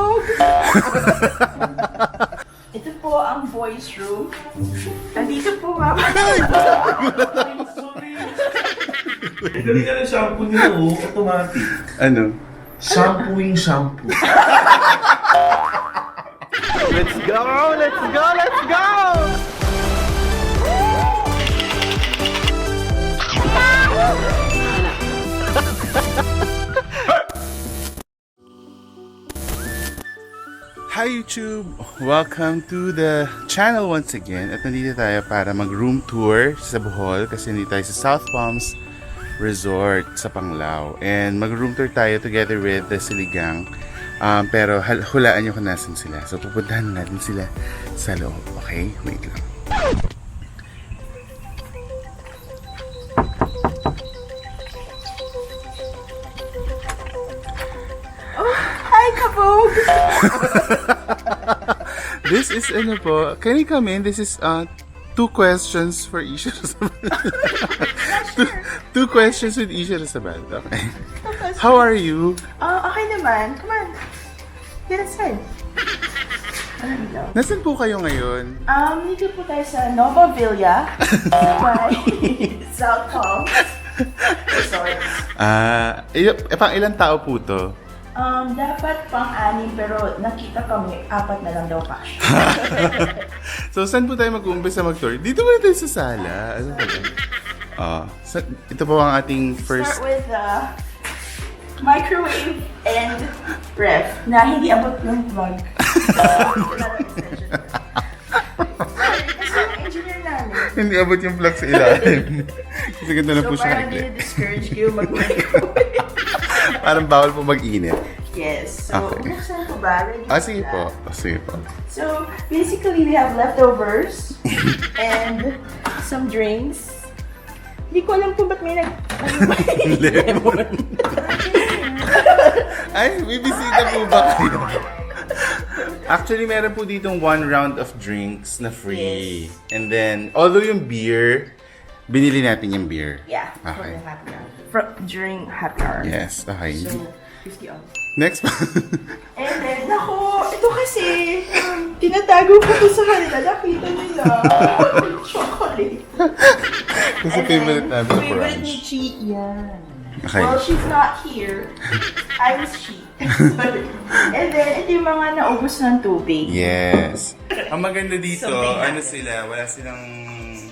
kabog! Ito po ang boys room. Andito po, mama. Sorry. Galing ka ng shampoo nila, oh. Automatic. Ano? Shampooing shampoo. Let's go! Let's go! Let's go! Hi YouTube! Welcome to the channel once again. At nandito tayo para mag-room tour sa Bohol kasi nandito tayo sa South Palms Resort sa Panglao. And mag-room tour tayo together with the Siligang. Pero hulaan nyo kung nasan sila. So pupuntahan natin sila sa loob. Okay? Wait lang. Hi, kabog! This is ano po, can you come in? This is two questions for Isha Rasabal. two questions with Isha Rasabal. Okay. How are you? Okay naman. Come on. Get inside. Nasaan po kayo ngayon? Dito po tayo sa Nova Villa. By South Palms Resort. Pang ilang tao po to? Dapat pang-anim pero nakita kami, 4 na lang daw cash. So, saan po tayo mag-uumpisa mag-tour? Dito muna tayo sa sala. Ano ba yun? Ito po ang ating first... Start with microwave and ref na hindi abot ng vlog. Kasi yung engineer namin. Hindi abot yung plug sa ilalim. Kasi ganda na po siya. Parang discourage kayo mag-microwave. Parang bawal po mag-init. Yes. So, Okay. buksan ko ba? Ready Sige po. Sige po. So, basically, we have leftovers and some drinks. Hindi ko alam kung ba't may Lemon. Ay, may bisita po ba kayo? Actually, meron po ditong 1 round of drinks na free. Yes. And then, although yung beer, binili natin yung beer. Yeah, for Okay. the happy hour. During happy hour. Yes, okay. So, 50 off. Next pa. And then, ako, ito kasi, tinatago ko to sa kanila. Nakita nila. Chocolate. Kasi And favorite then, namin favorite ni brunch. Chi, yan. Okay. Well, she's not here. I was Chi. And then, ito yung mga naubos ng tubig. Yes. Ang maganda dito, Something ano sila, wala silang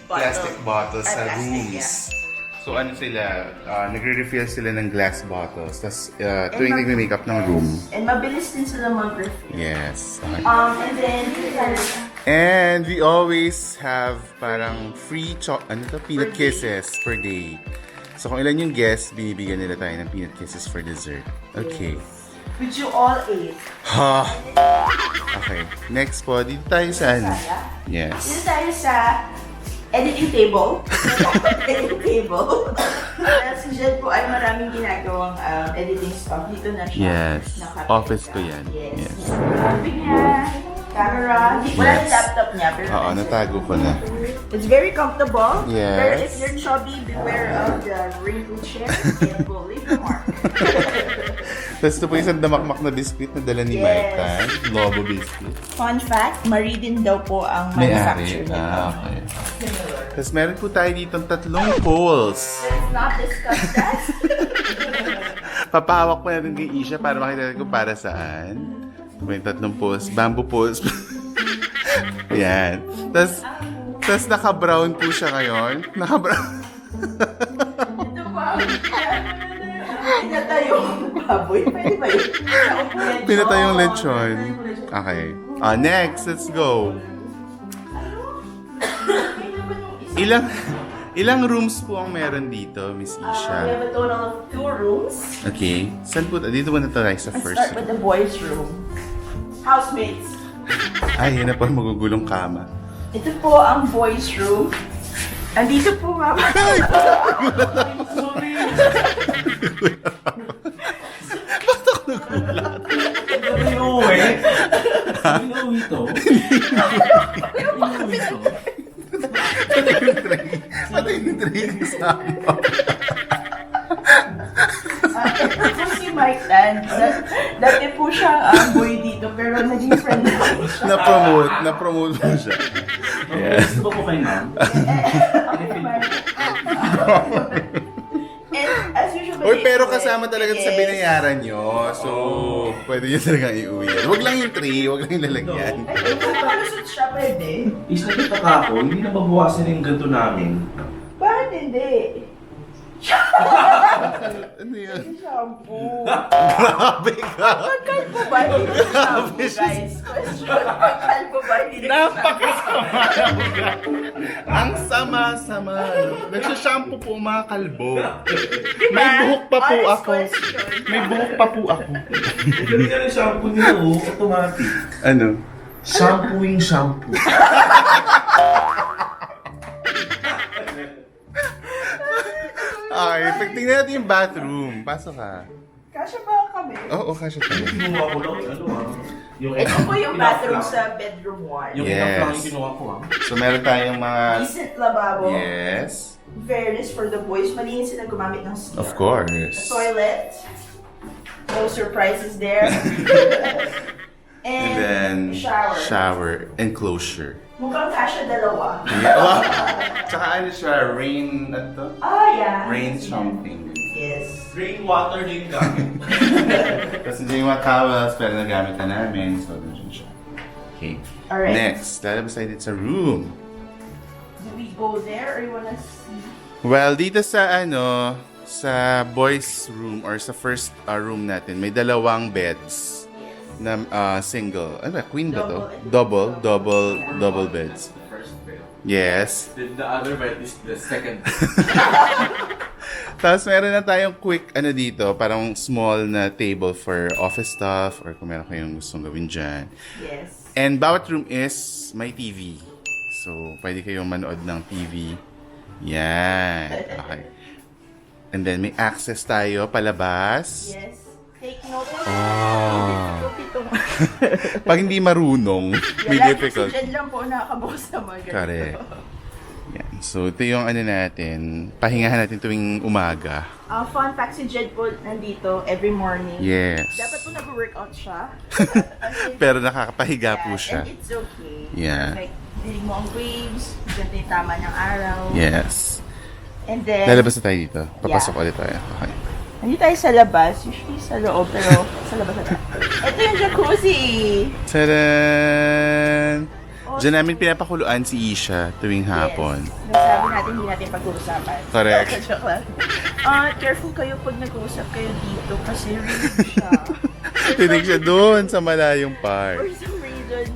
plastic bottles sa Plastic, rooms. So ano sila, nagre-refill sila ng glass bottles. Tapos tuwing nagme-makeup ng room. And mabilis din sila mag-refill. Yes. Okay. And then, And we always have parang free peanut kisses per day. So kung ilan yung guests, binibigyan nila tayo ng peanut kisses for dessert. Okay. which you all ate. Ha! Okay. Next po, dito tayo sa ano? Yes. Dito tayo sa editing table. Editing table. Si Jed po ay maraming ginagawang editing stuff. Dito na siya. Yes. Nakapit Office siya. ko yan. Yes. Yes. Sabi niya, camera. Wala yung laptop niya. Pero Oo, natago ko na. it's very comfortable. Yes. Pero if you're chubby, beware of the wrinkled chair. It will leave a mark. Tapos ito po isang damakmak na biscuit na dala ni Yes. Mike Tan. Lobo biscuit. Fun fact, Maridin daw po ang manufacturer nito. Okay. Tapos meron po tayo ditong 3 poles. Let's not discuss that. Papahawak po natin kay Isha para makita natin kung para saan. May 3 poles. Bamboo poles. Yan. Tapos naka-brown po siya ngayon. Naka-brown. Ito pa. Pinatayong baboy. Pwede ba yun? Pinatayong lechon. Okay. Next, let's go. Ilang rooms po ang meron dito, Miss We Isha? have a total of 2 rooms. Okay. Saan po? Dito muna tayo sa Let's first start with the boys' room. Housemates. Ay, yun na po ang magugulong kama. Ito po ang boys' room. Andito po, mama. Sorry. Ba't ako nagulat? Ano yung eh? Ano yung ito? Ano yung ito? Patay yung tray kasama. Ito po si Mike Tan. Dati po siyang boy dito dito, pero naging friend namin siya. Na-promote mo siya. Yeah. Gusto ba po kayo, ma'am? And as usual, Uy, pero kasama talaga sa binayaran nyo. So, pwede nyo talaga iuwi yan. Huwag lang yung tray, huwag lang yung lalagyan. Ay, kung palusot siya, pwede. Is nagtataka ako, hindi na babawasan yung ganito namin. Bakit hindi? Ano yan? Shampoo. Grabe ka! Magkalbo ba? Hindi na shampoo, guys. Question, magkalbo ba? Hindi na Napakasama! Ang sama-sama. Nagsashampoo po mga kalbo. May buhok pa po Honest ako. question. May buhok pa po ako. Ito yan yung shampoo nila, automatic. Ano? Shampooing shampoo. Okay, pagtingnan natin yung bathroom. Pasok ka. Kasya ba kami? Oo, kasya tayo. Kinuha ko lang, yung Ito po yung bathroom sa bedroom 1. Yung Yes. enough lang yung kinuha ko, So, meron tayong mga... Decent lababo. Yes. Fairness for the boys. Malinis sila gumamit ng CR. Of course. A toilet. No surprises there. And then, shower enclosure. Mukhang kasya dalawa. Yeah. Wow. Tsaka ano siya, rain, ano to? Yeah. Rain something. Yes. Rainwater din gamit. Kasi hindi yung mga towels, pero nagamit na namin. So, dun siya. Okay. Alright. Next, lalabas tayo dito sa room. Do we go there or you wanna see? Well, dito sa sa boys room or sa first room natin, may dalawang beds na single. Ano ba? Queen ba to? Double beds. The first bed. Yes. The other bed is the second bed. Tapos meron na tayong quick dito, parang small na table for office stuff or kung meron kayong gustong gawin dyan. Yes. And bawat room is may TV. So, pwede kayong manood ng TV. Yan. Okay. And then may access tayo palabas. Yes. Take note. Oh. Difficult itong... Pag hindi marunong, may difficult. Si Jed lang po nakakabukas na mga ganito. Correct. Yan. So, ito yung natin. Pahingahan natin tuwing umaga. Fun fact, si Jed po nandito every morning. Yes. Dapat po nag-workout siya. Pero nakakapahiga po siya. And it's okay. Yeah. Like, dinig mo ang waves, ganito yung tama ng araw. Yes. And then, Lalabas na tayo dito. Papasok ulit tayo. Okay. nandito tayo sa labas. Usually sa loob, pero sa labas na tayo. Ito yung jacuzzi! Tadaan! Diyan namin pinapakuluan si Isha tuwing hapon. Yes. Nasabi natin, hindi natin pag-uusapan. Correct. Joke lang. Careful kayo pag nag-uusap kayo dito kasi rude siya. Tinig siya doon sa malayong For part. some reason,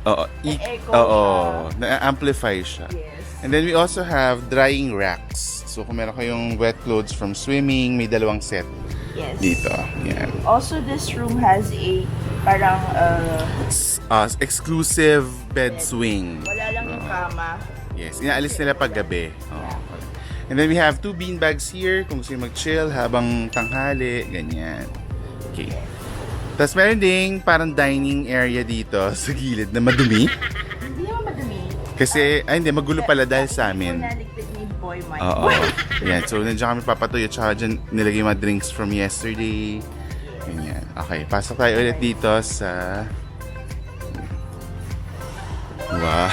Oo. Na-echo Oo. siya. Na-amplify siya. yes. And then we also have drying racks. So kung meron kayong wet clothes from swimming, may dalawang set Yes. dito. Yan. Also, this room has a parang Exclusive bed swing. wala lang yung kama. Yes, inaalis nila pag gabi. Oh. And then we have 2 bean bags here kung gusto nyo mag-chill habang tanghali, ganyan. Okay. Tapos meron ding parang dining area dito sa gilid na madumi. Hindi naman madumi. Kasi, hindi, magulo pala dahil sa amin. Naligpit ni Boy Mike. Oo. Yan, so nandiyan kami papatuyo. Tsaka dyan nilagay yung mga drinks from yesterday. Ganyan. Okay, pasok tayo ulit dito sa... Wow.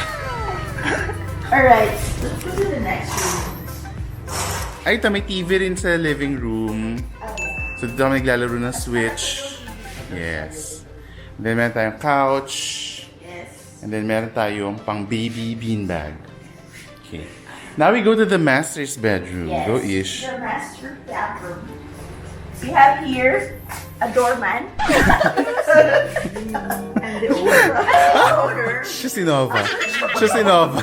Alright, let's go to the next room. Ay, ito, may TV rin sa living room. So dito kami naglalaro ng Switch. Yes. And then meron tayong couch. Yes. And then meron tayong pang baby beanbag. Okay. Now we go to the master's bedroom. Yes. Go, Ish. The master bathroom. We have here a doorman. And the owner. Siya si Nova. Siya si Nova.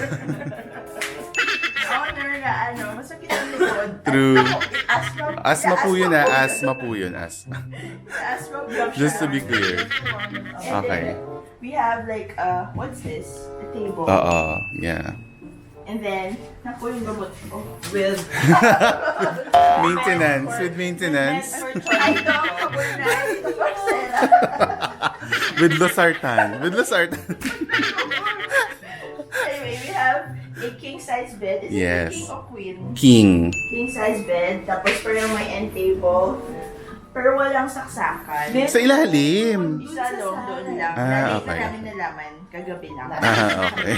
Owner na masakit ang likod. True. Asthma. Asthma po yun Asthma po yun. Asthma. Asthma block siya. Just to be clear. And Okay. then we have like, what's this? A table. Oo. Yeah. And then, naku yung gamot ko. With Maintenance. With maintenance. I don't overnight. With losartan. With losartan. Anyway, we have a king-size bed. Is Yes. it a king or queen? King. King-size bed. Tapos parang may end table. Pero walang saksakan. Sa ilalim. Isa doon lang. Ah, Lagi okay. na namin nalaman kagabi lang. Okay.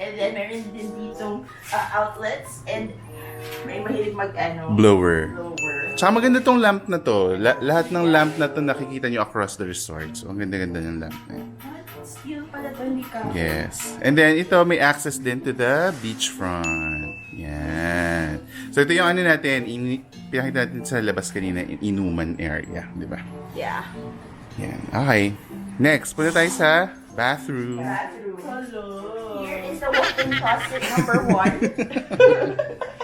And then meron din ditong outlets and may mahilig Blower. blower. Tsaka maganda tong lamp na to. Lahat ng lamp na to nakikita nyo across the resort. So, ang ganda-ganda ng lamp na yun. Steel pala to, hindi ka. Yes. And then, ito may access din to the beachfront. Yan. So, ito yung ano natin, pinakita natin sa labas kanina, inuman area. Di ba? Yeah. Yan. Okay. Next, punta tayo sa bathroom. Bathroom. Hello. Here is the walk-in closet number 1.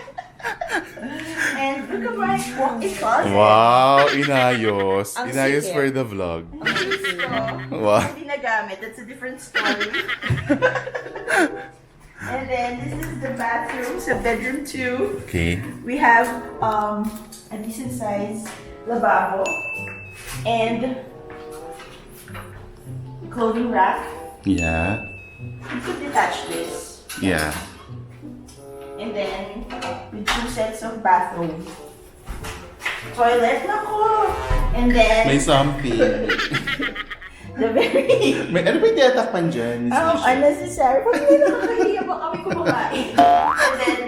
And look at my walk-in closet. Wow, inayos. Ang Inayos sikip. for the vlog. So, Wow. hindi nagamit. That's a different story. And then, this is the bathroom. So, bedroom 2. Okay. We have a decent size lavabo and clothing rack. Yeah. You could detach this. Yeah. And then, with 2 sets of bathroom. Toilet, nako! And then, May something. the very... May ano ba yung tinatakpan dyan? unnecessary. Pag hindi nakakahiya ba kami kumakain? And then,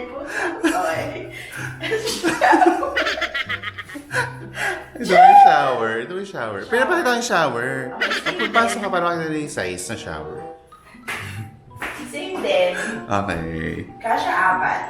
Ito yung shower. Ito yung shower. Pinapakita ko yung shower. Pagpasok ka, parang makikita yung size na shower. same din. Okay. Kasha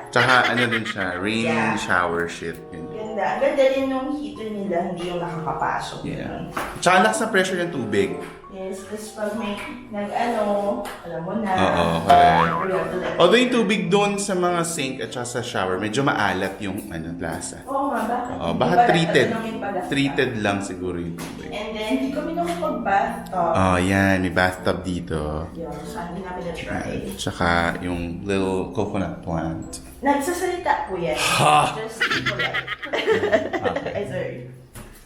4. Tsaka ano din siya, rain Yeah. shower shit. Ganyan. Ganda. Ganda din yung heater nila, hindi yung nakakapasok. Yeah. Tsaka lakas na pressure ng tubig. Yes, tapos pag may alam mo na. Oo, correct. We have to like... Although yung tubig doon sa mga sink at saka sa shower, medyo maalat yung lasa. Oo nga, bakit? Oo, Hindi baka pala, treated. tatanungin pala. Treated lang siguro yung tubig. And then, hindi kami nakapag-bathtub. Oh, yan. May bathtub dito. Yun, so hindi namin na-try. Tsaka yung little coconut plant. Nagsasalita po yan. Ha! Just polite. Ay, sorry.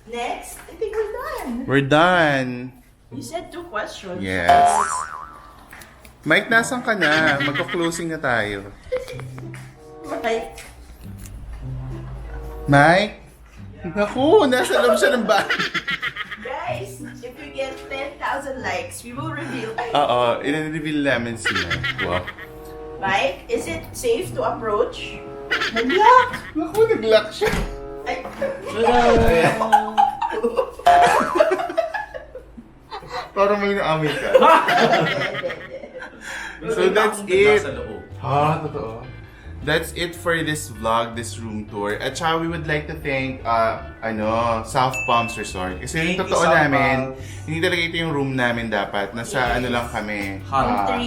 Next, I think we're done. We're done. You said 2 questions. Yes. Mike, nasan ka na? Magka-closing na tayo. Right. Mike? Naku, nasa loob siya ng bahay. Guys, if we get 10,000 likes, we will reveal. Oo, i-reveal namin si Mike. Wow. Mike, is it safe to approach? Nag-lock! Naku, nag-lock siya. Ay. Parang may naamoy ka. So that's it. Sa loob. Ha, totoo. That's it for this vlog, this room tour. At saka we would like to thank South Palms Resort. Kasi yung Thank you, totoo South namin, Palms. hindi talaga ito yung room namin dapat. Nasa ano lang kami. Hot.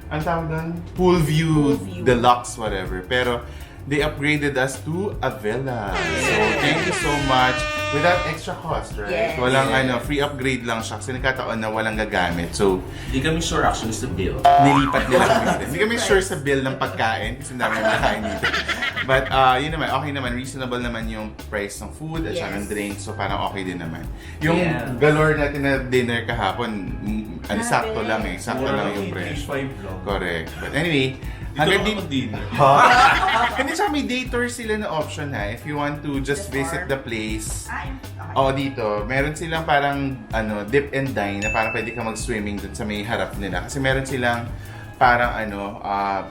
Ang tawag doon? Pool view, Pool view. deluxe, whatever. Pero they upgraded us to a villa. So thank you so much. Without extra cost, right? Yes. Walang free upgrade lang siya kasi nagkataon na walang gagamit. So, Hindi kami sure actually sa bill. nilipat nila kami dito. Hindi kami sure sa bill ng pagkain kasi dami na kain dito. But yun naman, okay naman. Reasonable naman yung price ng food at saka ng Yes. drinks. So parang okay din naman. Yung Yeah. galore natin na dinner kahapon, sakto lang eh. Sakto Mura lang yung lang, presyo. 85 lang. Correct. But anyway, Dito hanggang lang ako dinner. hindi siya may day tour sila na option ha. If you want to just The visit farm? the place. Ay, okay. Oo, dito. Meron silang parang dip and dine na parang pwede ka mag-swimming dun sa may harap nila. Kasi meron silang parang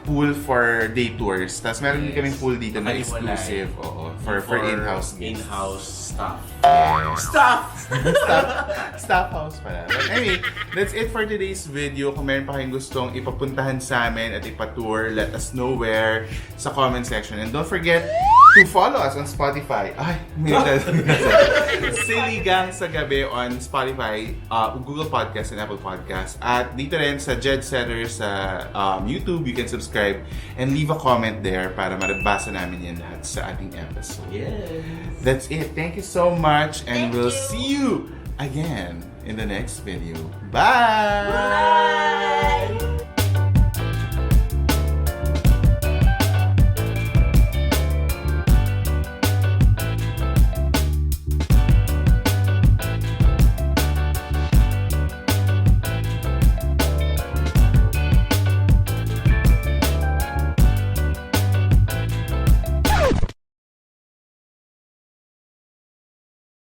pool for day tours. Tapos meron din kaming pool dito na Nakaiwalay. exclusive. Oo, for in-house guests. In-house staff. Staff! Staff house pala. But anyway, that's it for today's video. Kung meron pa kayong gustong ipapuntahan sa amin at ipatour, let us know where sa comment section. And don't forget to follow us on Spotify. Ay, may Siligang sa Gabi on Spotify, Google Podcast and Apple Podcast. At dito rin sa JEDsetter sa YouTube, you can subscribe and leave a comment there para marabasa namin yan lahat sa ating episode. Yes. That's it. Thank you so much and Thank we'll you. see you again in the next video. Bye! Bye!